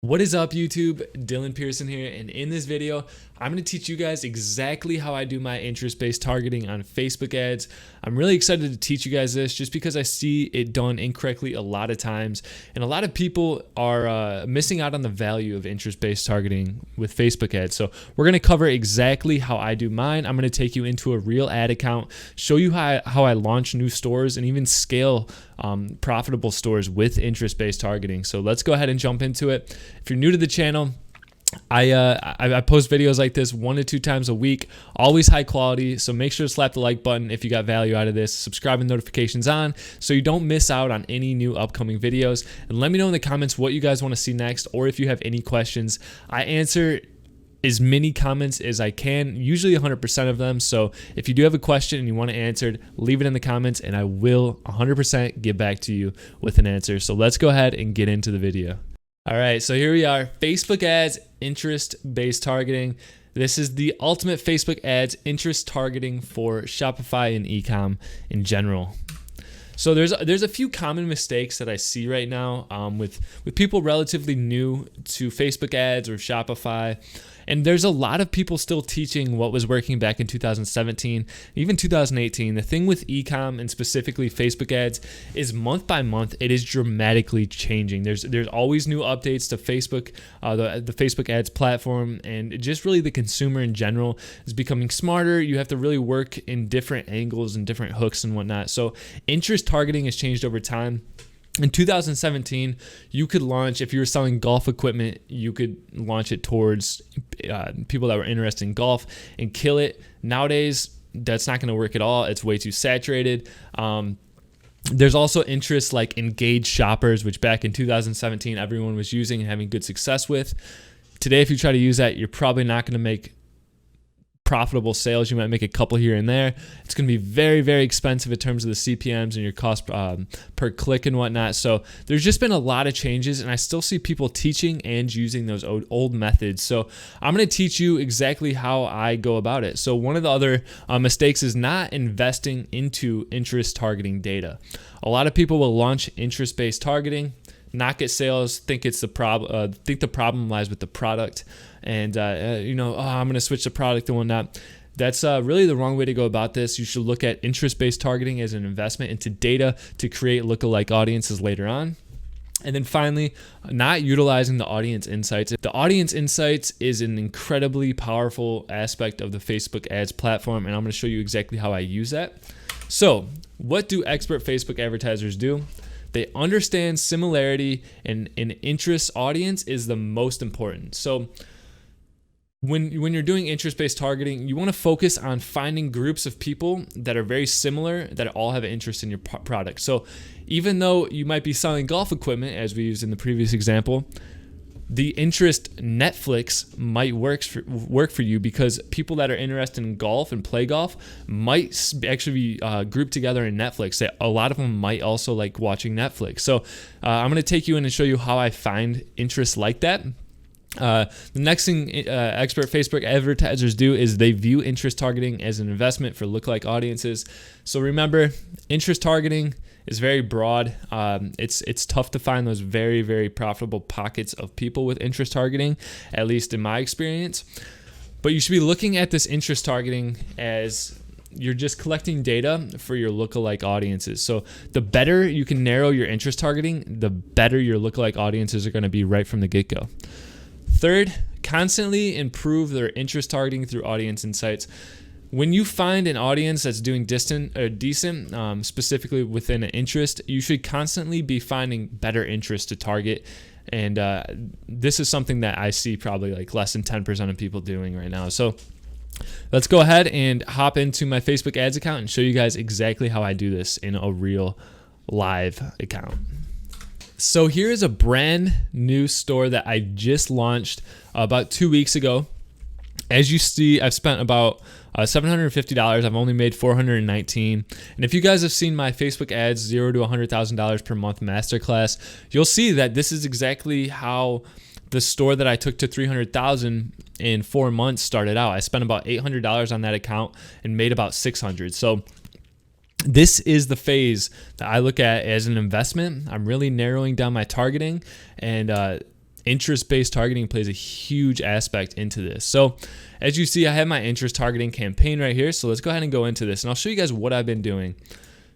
What is up, YouTube? Dylan Pearson here, and in this video I'm going to teach you guys exactly how I do my interest-based targeting on Facebook ads. I'm really excited to teach you guys this just because I see it done incorrectly a lot of times, and a lot of people are missing out on the value of interest-based targeting with Facebook ads. So we're going to cover exactly how I do mine. I'm going to take you into a real ad account, show you how I launch new stores and even scale profitable stores with interest-based targeting. So let's go ahead and jump into it. If you're new to the channel, I post videos like this 1 to 2 times a week, always high quality. So make sure to slap the like button if you got value out of this, subscribe and notifications on so you don't miss out on any new upcoming videos. And let me know in the comments what you guys want to see next, or if you have any questions. I answer as many comments as I can, usually 100% of them. So if you do have a question and you want it answered, leave it in the comments and I will 100% get back to you with an answer. So let's go ahead and get into the video. All right, so here we are, Facebook ads, interest-based targeting. This is the ultimate Facebook ads interest targeting for Shopify and e-com in general. So there's a few common mistakes that I see right now with people relatively new to Facebook ads or Shopify. And there's a lot of people still teaching what was working back in 2017, even 2018. The thing with e-com and specifically Facebook ads is month by month, it is dramatically changing. There's always new updates to Facebook, the Facebook ads platform, and just really the consumer in general is becoming smarter. You have to really work in different angles and different hooks and whatnot. So interest targeting has changed over time. In 2017, you could launch, if you were selling golf equipment, you could launch it towards people that were interested in golf and kill it. Nowadays, that's not going to work at all. It's way too saturated. There's also interests like engaged shoppers, which back in 2017, everyone was using and having good success with. Today, if you try to use that, you're probably not going to make profitable sales. You might make a couple here and there. It's going to be very, very expensive in terms of the CPMs and your cost per click and whatnot. So there's just been a lot of changes, and I still see people teaching and using those old methods. So I'm going to teach you exactly how I go about it. So one of the other mistakes is not investing into interest targeting data. A lot of people will launch interest-based targeting, not get sales, think it's the problem. Think the problem lies with the product, and I'm going to switch the product and whatnot. That's really the wrong way to go about this. You should look at interest-based targeting as an investment into data to create lookalike audiences later on. And then finally, not utilizing the audience insights. The audience insights is an incredibly powerful aspect of the Facebook ads platform, and I'm going to show you exactly how I use that. So, what do expert Facebook advertisers do? They understand similarity, and an interest audience is the most important. So when you're doing interest-based targeting, you want to focus on finding groups of people that are very similar, that all have an interest in your product. So even though you might be selling golf equipment, as we used in the previous example, the interest Netflix might work for you, because people that are interested in golf and play golf might actually be grouped together in Netflix. A lot of them might also like watching Netflix. So I'm going to take you in and show you how I find interests like that. The next thing expert Facebook advertisers do is they view interest targeting as an investment for lookalike audiences. So remember, interest targeting is very broad. It's tough to find those very, very profitable pockets of people with interest targeting, at least in my experience. But you should be looking at this interest targeting as you're just collecting data for your lookalike audiences. So the better you can narrow your interest targeting, the better your lookalike audiences are going to be right from the get-go. Third, constantly improve their interest targeting through audience insights. When you find an audience that's doing decent, specifically within an interest, you should constantly be finding better interest to target. And this is something that I see probably like less than 10% of people doing right now. So let's go ahead and hop into my Facebook ads account and show you guys exactly how I do this in a real live account. So here is a brand new store that I just launched about 2 weeks ago. As you see, I've spent about $750. I've only made $419. And if you guys have seen my Facebook ads $0 to $100,000 per month masterclass, you'll see that this is exactly how the store that I took to $300,000 in 4 months started out. I spent about $800 on that account and made about $600. So this is the phase that I look at as an investment. I'm really narrowing down my targeting, and interest-based targeting plays a huge aspect into this. So as you see, I have my interest targeting campaign right here. So let's go ahead and go into this, and I'll show you guys what I've been doing.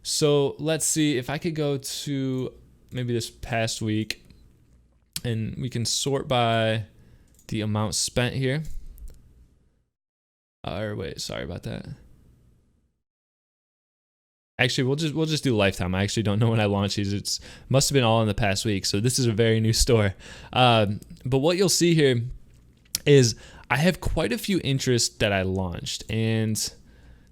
So let's see if I could go to maybe this past week, and we can sort by the amount spent here. Or wait, sorry about that. Actually, we'll just do lifetime. I actually don't know when I launched these. It's must have been all in the past week. So this is a very new store. But what you'll see here is I have quite a few interests that I launched, and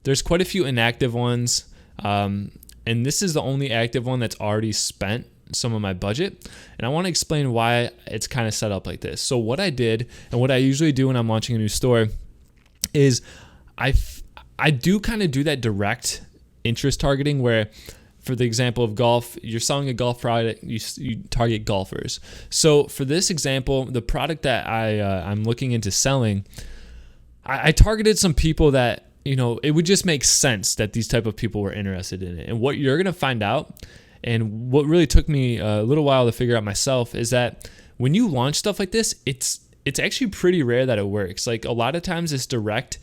there's quite a few inactive ones. And this is the only active one that's already spent some of my budget. And I want to explain why it's kind of set up like this. So what I did, and what I usually do when I'm launching a new store, is I do kind of do that direct interest targeting, where for the example of golf, you're selling a golf product, you target golfers. So for this example, the product that I'm looking into selling, I targeted some people that, it would just make sense that these type of people were interested in it. And what you're gonna find out, and what really took me a little while to figure out myself, is that when you launch stuff like this, it's actually pretty rare that it works. Like a lot of times this direct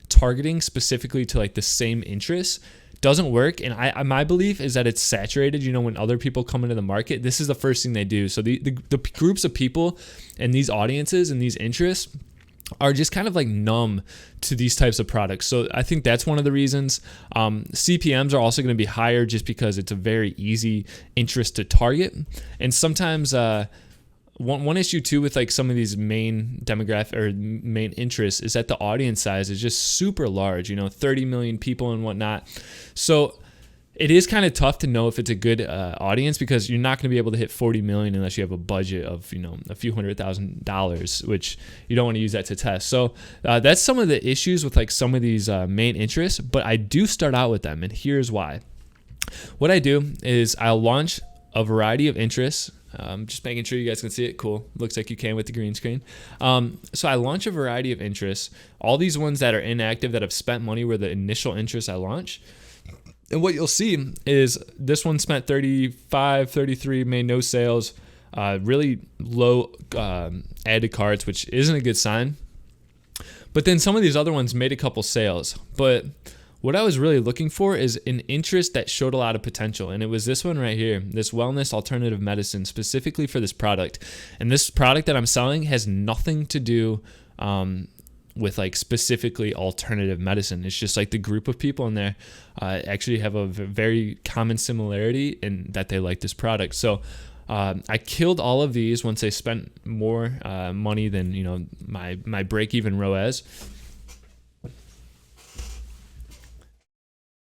targeting specifically to like the same interests doesn't work. And my belief is that it's saturated. When other people come into the market, this is the first thing they do. So the groups of people and these audiences and these interests are just kind of like numb to these types of products. So I think that's one of the reasons. CPMs are also going to be higher just because it's a very easy interest to target. And sometimes one issue too with like some of these main demographic or main interests is that the audience size is just super large, 30 million people and whatnot. So it is kind of tough to know if it's a good audience, because you're not going to be able to hit 40 million unless you have a budget of a few $100,000, which you don't want to use that to test. So that's some of the issues with like some of these main interests, but I do start out with them, and here's why. What I do is I'll launch a variety of interests. Just making sure you guys can see it. Cool. Looks like you can with the green screen. So I launch a variety of interests. All these ones that are inactive that have spent money were the initial interests I launch. And what you'll see is this one spent 35, 33, made no sales, really low added cards, which isn't a good sign. But then some of these other ones made a couple sales. But what I was really looking for is an interest that showed a lot of potential. And it was this one right here, this wellness alternative medicine, specifically for this product. And this product that I'm selling has nothing to do with like specifically alternative medicine. It's just like the group of people in there actually have a very common similarity in that they like this product. So I killed all of these once they spent more money than my break-even ROAS.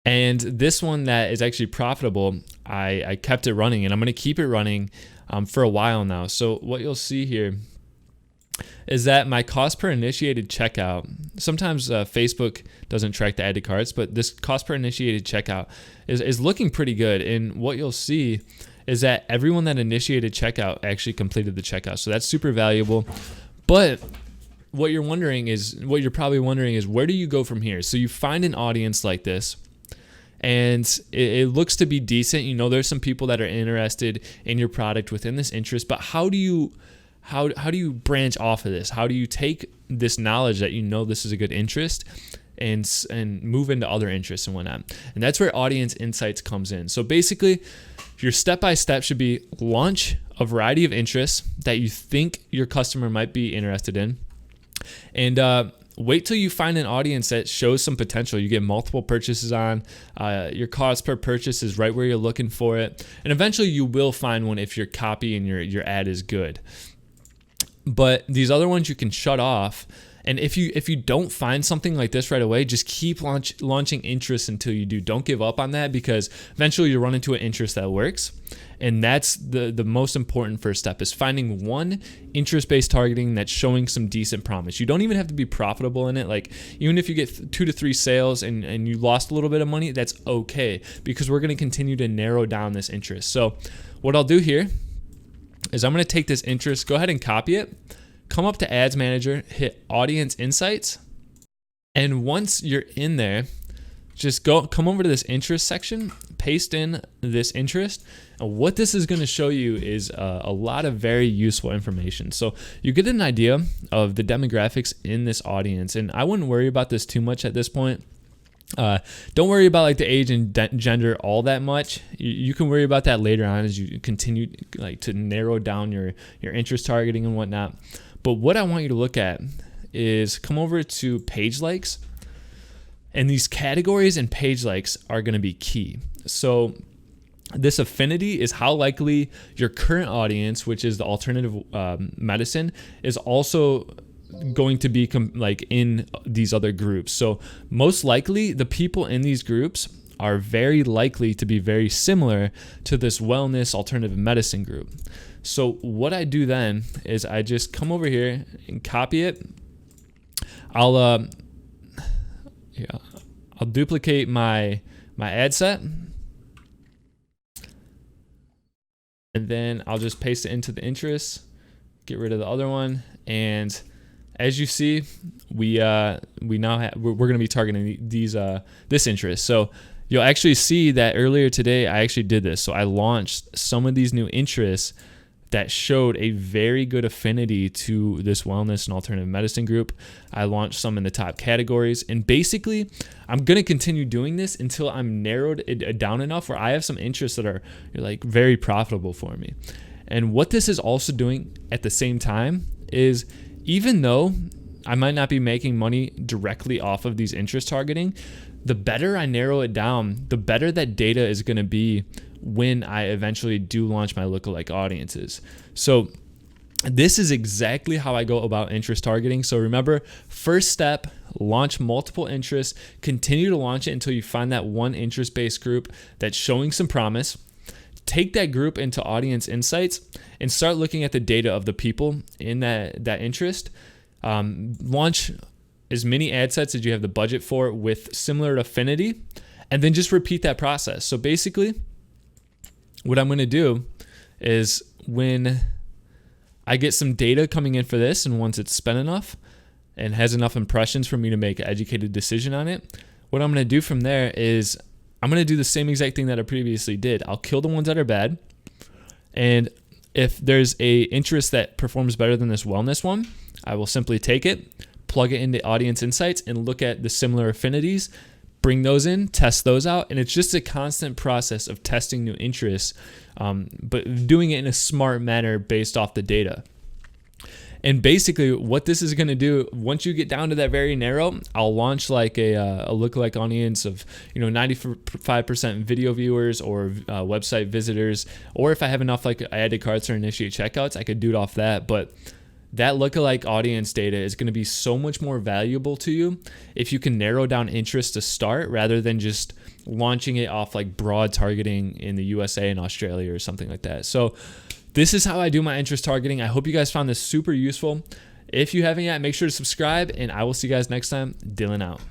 And this one that is actually profitable, I kept it running, and I'm going to keep it running for a while now. So what you'll see here is that my cost per initiated checkout, sometimes Facebook doesn't track the added cards, but this cost per initiated checkout is looking pretty good. And what you'll see is that everyone that initiated checkout actually completed the checkout. So that's super valuable. But what you're probably wondering is, where do you go from here? So you find an audience like this, and it looks to be decent. There's some people that are interested in your product within this interest, but how do you branch off of this? How do you take this knowledge that this is a good interest and move into other interests and whatnot? And that's where audience insights comes in. So basically, your step-by-step should be launch a variety of interests that you think your customer might be interested in, and wait till you find an audience that shows some potential. You get multiple purchases on, your cost per purchase is right where you're looking for it, and eventually you will find one if your copy and your ad is good. But these other ones you can shut off. And if you don't find something like this right away, just keep launching interests until you do. Don't give up on that, because eventually you'll run into an interest that works. And that's the most important first step, is finding one interest-based targeting that's showing some decent promise. You don't even have to be profitable in it. Like, even if you get 2 to 3 sales and you lost a little bit of money, that's okay, because we're going to continue to narrow down this interest. So what I'll do here is I'm going to take this interest, go ahead and copy it, come up to Ads Manager, hit Audience Insights, and once you're in there, just come over to this interest section, paste in this interest. And what this is going to show you is a lot of very useful information. So you get an idea of the demographics in this audience. And I wouldn't worry about this too much at this point. Don't worry about like the age and gender all that much. You can worry about that later on as you continue like to narrow down your interest targeting and whatnot. But what I want you to look at is come over to page likes, and these categories and page likes are going to be key. So this affinity is how likely your current audience, which is the alternative medicine, is also going to be like in these other groups. So most likely the people in these groups are very likely to be very similar to this wellness alternative medicine group. So what I do then is I just come over here and copy it. I'll duplicate my ad set, and then I'll just paste it into the interest, get rid of the other one, and as you see, we're going to be targeting this interest. So you'll actually see that earlier today I actually did this. So I launched some of these new interests that showed a very good affinity to this wellness and alternative medicine group. I launched some in the top categories, and basically I'm going to continue doing this until I'm narrowed it down enough where I have some interests that are like very profitable for me. And what this is also doing at the same time is, even though I might not be making money directly off of these interest targeting, the better I narrow it down, the better that data is going to be when I eventually do launch my lookalike audiences. So this is exactly how I go about interest targeting. So remember, first step, launch multiple interests, continue to launch it until you find that one interest-based group that's showing some promise. Take that group into Audience Insights and start looking at the data of the people in that interest. Launch as many ad sets as you have the budget for with similar affinity, and then just repeat that process. So basically, what I'm going to do is when I get some data coming in for this, and once it's spent enough and has enough impressions for me to make an educated decision on it, what I'm going to do from there is I'm going to do the same exact thing that I previously did. I'll kill the ones that are bad. And if there's a interest that performs better than this wellness one, I will simply take it, plug it into Audience Insights, and look at the similar affinities, bring those in, test those out. And it's just a constant process of testing new interests, but doing it in a smart manner based off the data. And basically what this is going to do, once you get down to that very narrow, I'll launch like a lookalike audience of 95% video viewers or website visitors, or if I have enough like add to carts or initiate checkouts, I could do it off that. But that lookalike audience data is going to be so much more valuable to you if you can narrow down interest to start rather than just launching it off like broad targeting in the USA and Australia or something like that. So this is how I do my interest targeting. I hope you guys found this super useful. If you haven't yet, make sure to subscribe, and I will see you guys next time. Dylan out.